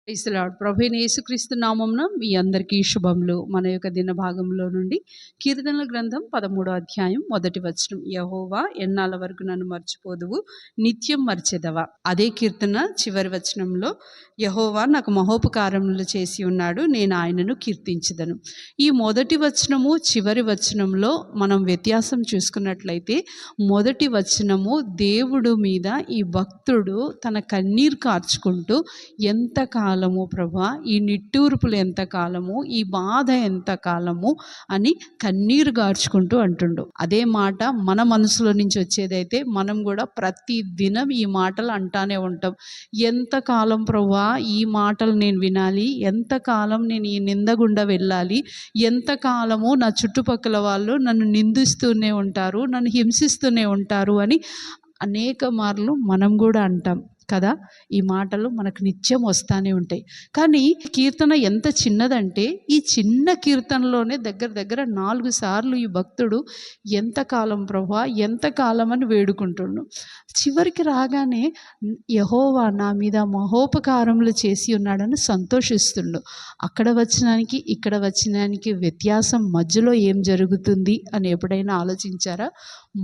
Praise the lord. ప్రభువైన యేసుక్రీస్తు నామమున మీ అందరికీ శుభములు. మన యొక్క దిన భాగంలో నుండి కీర్తనల గ్రంథం 13వ అధ్యాయం 1వ వచనం. యెహోవా ఎన్నాళ్ళ వరకు నన్ను మర్చిపోదువు, నిత్యం మర్చెదవా. అదే కీర్తన చివరి వచనంలో యెహోవా నాకు మహోపకారములు చేసి ఉన్నాడు, నేను ఆయనను కీర్తించెదను. ఈ మొదటి వచనము చివరి వచనంలో మనం వ్యత్యాసం చూసుకున్నట్లయితే, మొదటి వచనము దేవుడు మీద ఈ భక్తుడు తన కన్నీరు కార్చుకుంటూ ఎంతకాలము ప్రభా, ఈ నిట్టూర్పులు ఎంతకాలము, ఈ బాధ ఎంతకాలము అని కన్నీరు గార్చుకుంటూ అంటుండు. అదే మాట మన మనసులో నుంచి వచ్చేదైతే మనం కూడా ప్రతి దినం ఈ మాటలు అంటానే ఉంటాం. ఎంతకాలం ప్రభా ఈ మాటలు నేను వినాలి, ఎంతకాలం నేను ఈ నింద గుండా వెళ్ళాలి, ఎంతకాలము నా చుట్టుపక్కల వాళ్ళు నన్ను నిందిస్తూనే ఉంటారు, నన్ను హింసిస్తూనే ఉంటారు అని అనేక మార్లు మనం కూడా అంటాం కదా. ఈ మాటలు మనకు నిత్యం వస్తూనే ఉంటాయి. కానీ కీర్తన ఎంత చిన్నదంటే, ఈ చిన్న కీర్తనలోనే దగ్గర దగ్గర 4 సార్లు ఈ భక్తుడు ఎంతకాలం ప్రభా, ఎంతకాలం అని వేడుకుంటుండు. చివరికి రాగానే యెహోవా నా మీద మహోపకారములు చేసి ఉన్నాడని సంతోషిస్తుండు. అక్కడ వచనానికి ఇక్కడ వచనానికి వ్యత్యాసం మధ్యలో ఏం జరుగుతుంది అని ఎప్పుడైనా ఆలోచించారా?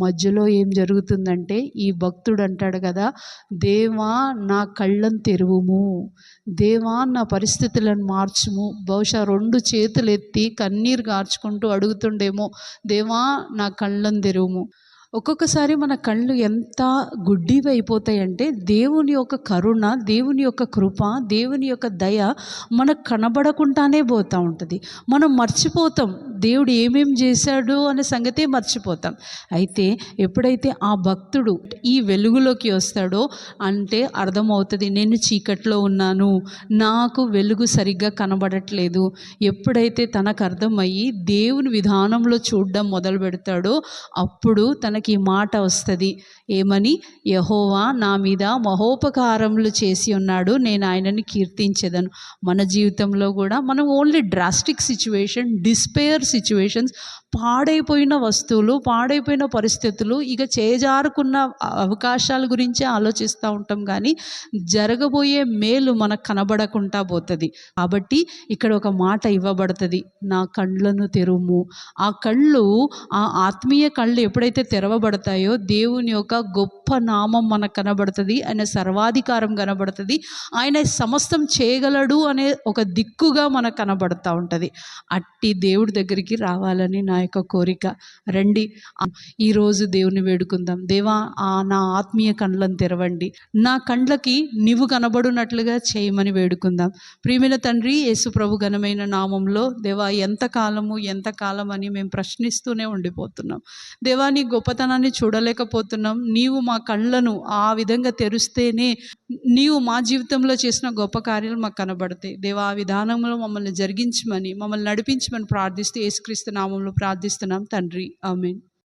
మధ్యలో ఏం జరుగుతుందంటే, ఈ భక్తుడు అంటాడు కదా, దేవా నా కళ్ళను తెరువుము, దేవా నా పరిస్థితులను మార్చుము. బహుశా 2 చేతులు ఎత్తి కన్నీరు గార్చుకుంటూ అడుగుతుండేమో, దేవా నా కళ్ళను తెరువుము. ఒక్కొక్కసారి మన కళ్ళు ఎంత గుడ్డివి అయిపోతాయంటే, దేవుని యొక్క కరుణ, దేవుని యొక్క కృప, దేవుని యొక్క దయ మనకు కనబడకుండానే పోతూ ఉంటుంది. మనం మర్చిపోతాం దేవుడు ఏమేం చేశాడు అనే సంగతే మర్చిపోతాం. అయితే ఎప్పుడైతే ఆ భక్తుడు ఈ వెలుగులోకి వస్తాడో అంటే అర్థమవుతుంది, నేను చీకట్లో ఉన్నాను, నాకు వెలుగు సరిగ్గా కనబడట్లేదు. ఎప్పుడైతే తనకు అర్థమయ్యి దేవుని విధానంలో చూడడం మొదలు పెడతాడో అప్పుడు తనకి ఈ మాట వస్తుంది. ఏమని? యెహోవా నా మీద మహోపకారములు చేసి ఉన్నాడు, నేను ఆయనని కీర్తించెదను. మన జీవితంలో కూడా మనం only drastic situation, despair situations, పాడైపోయిన వస్తువులు, పాడైపోయిన పరిస్థితులు, ఇక చేజారుకున్న అవకాశాల గురించే ఆలోచిస్తూ ఉంటాం. కానీ జరగబోయే మేలు మనకు కనబడకుండా పోతుంది. కాబట్టి ఇక్కడ ఒక మాట ఇవ్వబడుతుంది, నా కళ్ళను తెరుము. ఆ కళ్ళు, ఆ ఆత్మీయ కళ్ళు ఎప్పుడైతే తెరవబడతాయో దేవుని యొక్క గొప్ప నామం మనకు కనబడుతుంది, ఆయన సర్వాధికారం కనబడుతుంది, ఆయన సమస్తం చేయగలడు అనే ఒక దిక్కుగా మనకు కనబడుతూ ఉంటుంది. అట్టి దేవుడి దగ్గరికి రావాలని నా యొక్క కోరిక. రండి ఈరోజు దేవుని వేడుకుందాం. దేవా నా ఆత్మీయ కళ్ళను తెరవండి, నా కండ్లకి నీవు కనబడునట్లుగా చేయమని వేడుకుందాం. ప్రియమైన తండ్రి, యేసు ప్రభు ఘనమైన నామంలో దేవా ఎంతకాలం అని మేము ప్రశ్నిస్తూనే ఉండిపోతున్నాం. దేవా నీ గొప్పతనాన్ని చూడలేకపోతున్నాం. నీవు మా కళ్ళను ఆ విధంగా తెరుస్తేనే నీవు మా జీవితంలో చేసిన గొప్ప కార్యాలు మాకు కనబడతాయి. దేవా ఆ విధానంలో మమ్మల్ని జరిగించమని, మమ్మల్ని నడిపించమని ప్రార్థిస్తూ యేసుక్రీస్తు నామంలో ప్రార్థిస్తున్నాం తండ్రి. ఆమేన్.